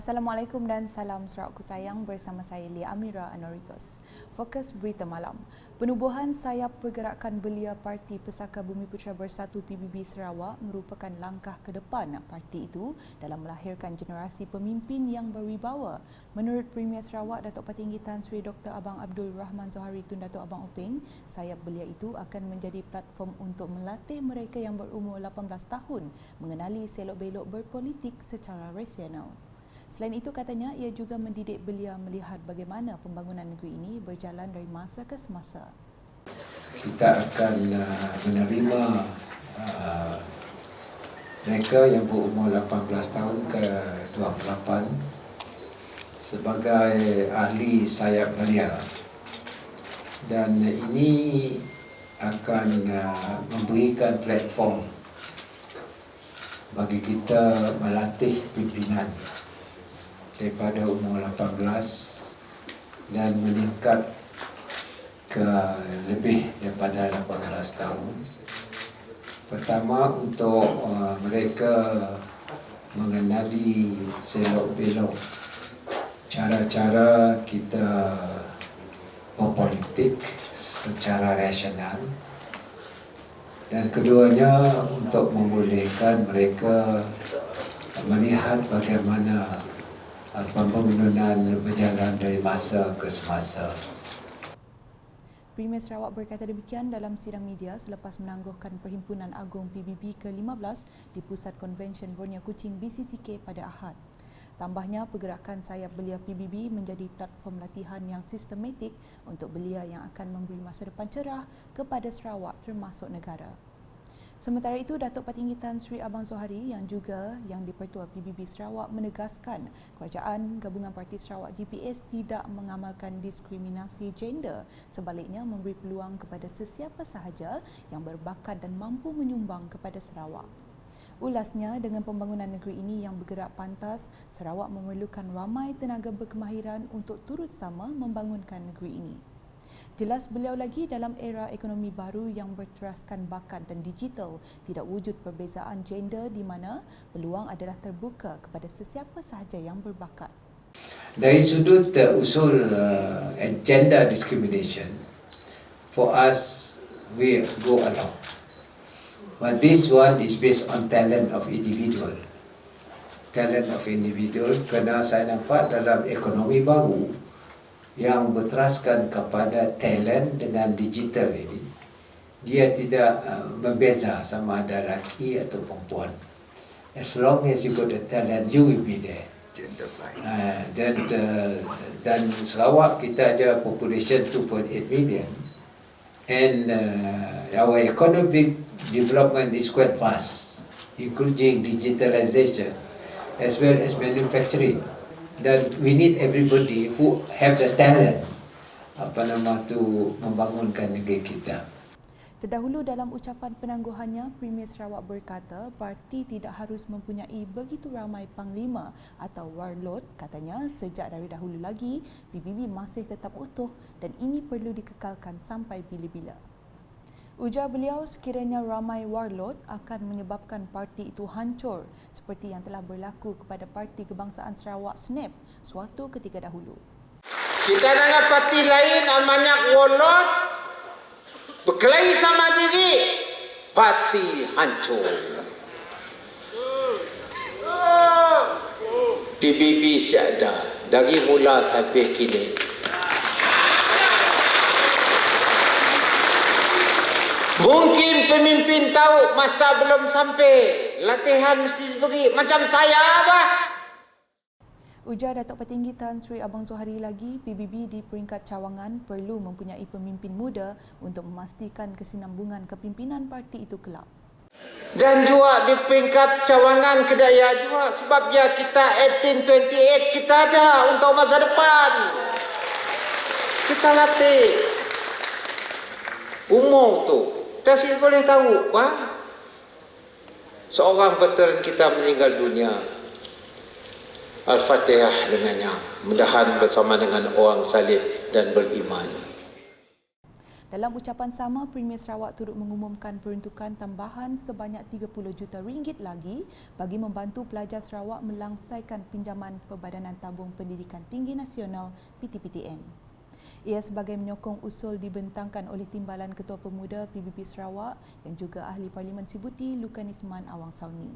Assalamualaikum dan salam Sarawakku sayang, bersama saya Lia Amira Anorikos. Fokus berita malam. Penubuhan sayap pergerakan belia Parti Pesaka Bumi Putra Bersatu PBB Sarawak merupakan langkah ke depan parti itu dalam melahirkan generasi pemimpin yang berwibawa. Menurut Premier Sarawak Datuk Patinggi Tan Sri Dr. Abang Abdul Rahman Zohari Tun Datuk Abang Openg, sayap belia itu akan menjadi platform untuk melatih mereka yang berumur 18 tahun mengenali selok-belok berpolitik secara rasional. Selain itu, katanya ia juga mendidik belia melihat bagaimana pembangunan negeri ini berjalan dari masa ke semasa. Kita akan menerima mereka yang berumur 18 tahun ke 28 sebagai ahli sayap belia. Dan ini akan memberikan platform bagi kita melatih pimpinan daripada umur 18 dan meningkat ke lebih daripada 18 tahun. Pertama, untuk mereka mengenali selok-belok cara-cara kita berpolitik secara rasional. Dan keduanya untuk membolehkan mereka melihat bagaimana pembangunan berjalan dari masa ke semasa. Premier Sarawak berkata demikian dalam sidang media selepas menangguhkan Perhimpunan Agung PBB ke-15 di Pusat Konvensyen Borneo Kuching BCCK pada Ahad. Tambahnya, pergerakan sayap belia PBB menjadi platform latihan yang sistematik untuk belia yang akan memberi masa depan cerah kepada Sarawak termasuk negara. Sementara itu, Datuk Patinggi Tan Sri Abang Zohari yang di-Pertua PBB Sarawak menegaskan kerajaan Gabungan Parti Sarawak GPS tidak mengamalkan diskriminasi gender, sebaliknya memberi peluang kepada sesiapa sahaja yang berbakat dan mampu menyumbang kepada Sarawak. Ulasnya, dengan pembangunan negeri ini yang bergerak pantas, Sarawak memerlukan ramai tenaga berkemahiran untuk turut sama membangunkan negeri ini. Jelas beliau lagi, dalam era ekonomi baru yang berteraskan bakat dan digital, tidak wujud perbezaan gender di mana peluang adalah terbuka kepada sesiapa sahaja yang berbakat. Dari sudut usul gender discrimination, for us, we go along. But this one is based on talent of individual. Talent of individual, kerana saya nampak dalam ekonomi baru yang berteraskan kepada talent dengan digital ini, dia tidak membeza sama ada lelaki atau perempuan. As long as you got the talent, you will be there. Dan Sarawak kita ada population 2.8 million, and our economic development is quite vast, including digitalization as well as manufacturing. Dan we need everybody who have the talent membangunkan negeri kita. Terdahulu dalam ucapan penangguhannya, Premier Sarawak berkata parti tidak harus mempunyai begitu ramai panglima atau warlord. Katanya sejak dari dahulu lagi, PBB masih tetap utuh dan ini perlu dikekalkan sampai bila-bila. Ujar beliau, sekiranya ramai warlord akan menyebabkan parti itu hancur seperti yang telah berlaku kepada Parti Kebangsaan Sarawak SNAP suatu ketika dahulu. Kita dengan parti lain banyak warlord berkelahi sama diri, parti hancur. PBB siada dari mula sampai kini. Mungkin pemimpin tahu masa belum sampai, latihan mesti diberi macam saya apa? Ujar Datuk Patinggi Tan Sri Abang Zohari lagi, PBB di peringkat cawangan perlu mempunyai pemimpin muda untuk memastikan kesinambungan kepimpinan parti itu kelak. Dan juga di peringkat cawangan kedaya juga, sebab ya kita 1828 kita ada untuk masa depan. Kita latih umur tu. Kita sih boleh tahu, seorang veteran kita meninggal dunia. Al-Fatihah dengannya, mudahan bersama dengan orang salib dan beriman. Dalam ucapan sama, Premier Sarawak turut mengumumkan peruntukan tambahan sebanyak 30 juta ringgit lagi bagi membantu pelajar Sarawak melangsaikan pinjaman Perbadanan Tabung Pendidikan Tinggi Nasional PTPTN. Ia sebagai menyokong usul dibentangkan oleh Timbalan Ketua Pemuda PBB Sarawak yang juga Ahli Parlimen Sibuti Lukanisman Awang Sauni.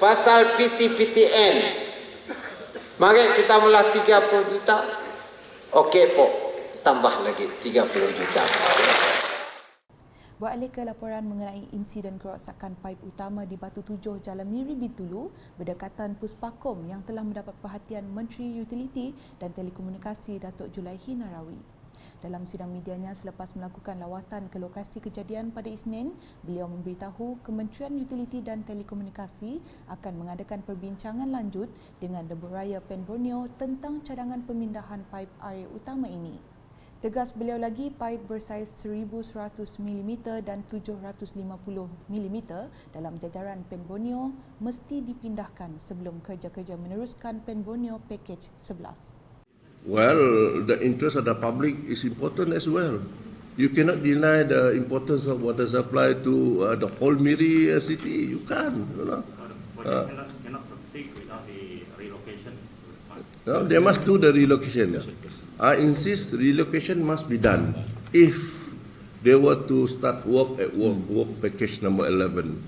Pasal PTPTN, mari kita mula 30 juta. Okey, Pok. Tambah lagi 30 juta. Beralih ke laporan mengenai insiden kerosakan paip utama di Batu Tujuh Jalan Miri Bintulu berdekatan Puspakom yang telah mendapat perhatian Menteri Utiliti dan Telekomunikasi Datuk Julaihi Narawi. Dalam sidang medianya selepas melakukan lawatan ke lokasi kejadian pada Isnin, beliau memberitahu Kementerian Utiliti dan Telekomunikasi akan mengadakan perbincangan lanjut dengan Lebuh Pen Borneo tentang cadangan pemindahan paip air utama ini. Tegas beliau lagi, paip bersaiz 1100 mm dan 750 mm dalam jajaran Pen Borneo mesti dipindahkan sebelum kerja-kerja meneruskan Pen Borneo Package 11. Well, the interest of the public is important as well. You cannot deny the importance of water supply to the whole Miri city. You can't, you know. Cannot proceed without the relocation. No, they must do the relocation. I insist relocation must be done if they were to start work at work package number 11.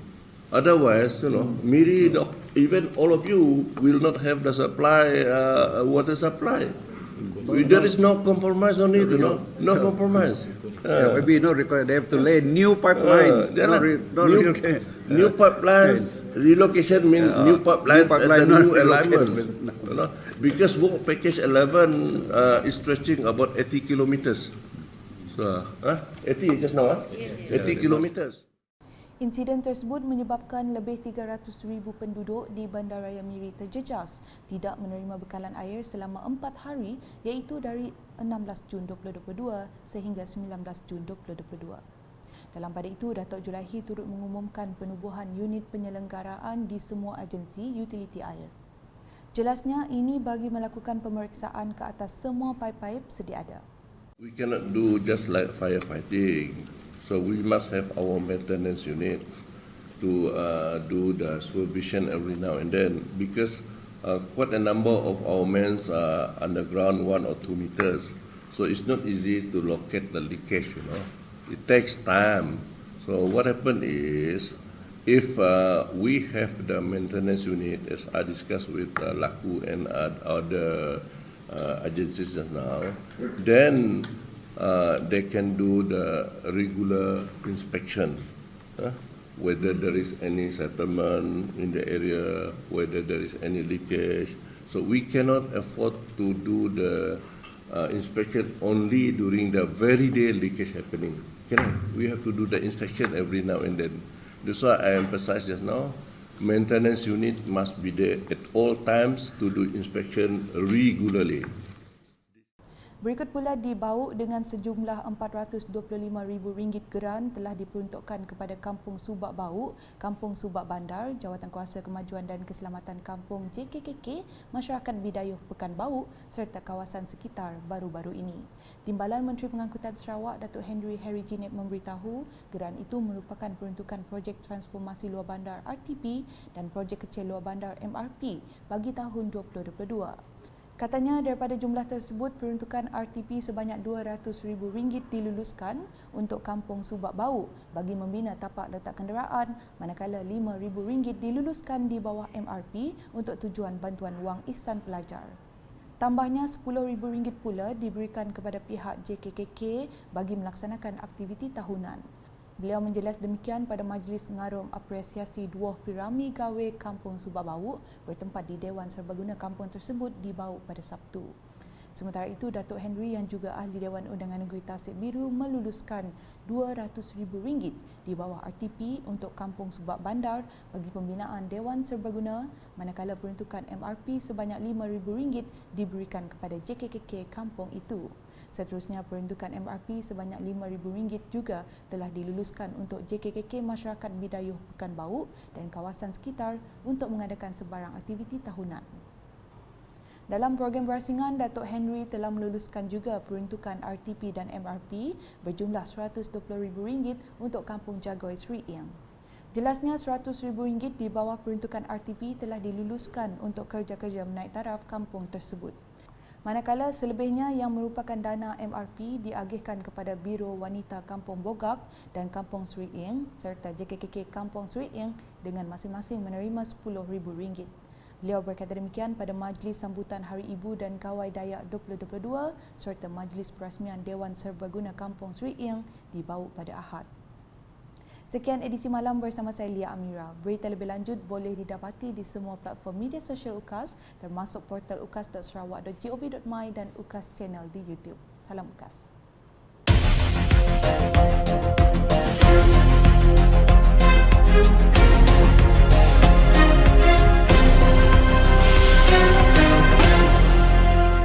Otherwise, you know, Miri, even all of you will not have the supply, water supply. There is no compromise on it, you know, no compromise. Maybe not required. They have to lay new pipeline. New pipelines. Relocation means new pipelines and the new alignments. You know, because work package 11 is stretching about 80 kilometers. So, 80 just now, 80 kilometers. Insiden tersebut menyebabkan lebih 300,000 penduduk di Bandaraya Miri terjejas tidak menerima bekalan air selama 4 hari iaitu dari 16 Jun 2022 sehingga 19 Jun 2022. Dalam pada itu, Datuk Julaihi turut mengumumkan penubuhan unit penyelenggaraan di semua agensi utiliti air. Jelasnya, ini bagi melakukan pemeriksaan ke atas semua paip-paip sedia ada. We cannot do just like firefighting. So we must have our maintenance unit to do the supervision every now and then because quite a number of our men are underground 1 or 2 meters. So it's not easy to locate the leakage, you know. It takes time. So what happened is if we have the maintenance unit, as I discussed with Laku and other agencies just now, then they can do the regular inspection, whether there is any settlement in the area, whether there is any leakage. So we cannot afford to do the inspection only during the very day leakage happening. We have to do the inspection every now and then. That's why I emphasized just now, maintenance unit must be there at all times to do inspection regularly. Berikut pula di Bauk dengan sejumlah RM425,000 geran telah diperuntukkan kepada Kampung Subak Bauk, Kampung Subak Bandar, Jawatan Kuasa Kemajuan dan Keselamatan Kampung JKKK, Masyarakat Bidayuh Pekan Bauk serta kawasan sekitar baru-baru ini. Timbalan Menteri Pengangkutan Sarawak Datuk Henry Jinip memberitahu geran itu merupakan peruntukan projek transformasi luar bandar RTP dan projek kecil luar bandar MRP bagi tahun 2022. Katanya daripada jumlah tersebut, peruntukan RTP sebanyak RM200,000 diluluskan untuk Kampung Subak Bauk bagi membina tapak letak kenderaan, manakala RM5,000 diluluskan di bawah MRP untuk tujuan bantuan wang ihsan pelajar. Tambahnya RM10,000 pula diberikan kepada pihak JKKK bagi melaksanakan aktiviti tahunan. Beliau menjelas demikian pada majlis ngarum apresiasi 2 Pirami Gawe Kampung Subak Bauk bertempat di Dewan Serbaguna kampung tersebut di Bauk pada Sabtu. Sementara itu, Datuk Henry yang juga Ahli Dewan Undangan Negeri Tasik Biru meluluskan RM200,000 di bawah RTP untuk Kampung Subak Bandar bagi pembinaan Dewan Serbaguna, manakala peruntukan MRP sebanyak RM5,000 diberikan kepada JKKK kampung itu. Seterusnya, peruntukan MRP sebanyak RM5,000 juga telah diluluskan untuk JKKK Masyarakat Bidayuh Pekan Bauk dan kawasan sekitar untuk mengadakan sebarang aktiviti tahunan. Dalam program berasingan, Datuk Henry telah meluluskan juga peruntukan RTP dan MRP berjumlah RM120,000 untuk Kampung Jagoi Sri Ing. Jelasnya RM100,000 di bawah peruntukan RTP telah diluluskan untuk kerja-kerja menaik taraf kampung tersebut. Manakala selebihnya yang merupakan dana MRP diagihkan kepada Biro Wanita Kampung Bogak dan Kampung Sri Ing serta JKKK Kampung Sri Ing dengan masing-masing menerima RM10,000. Beliau berkata demikian pada Majlis Sambutan Hari Ibu dan Kawai Dayak 2022 serta Majlis Perasmian Dewan Serbaguna Kampung Sri Ing di Bauk pada Ahad. Sekian edisi malam bersama saya Lia Amira. Berita lebih lanjut boleh didapati di semua platform media sosial UKAS termasuk portal ukas.sarawak.gov.my dan UKAS Channel di YouTube. Salam UKAS.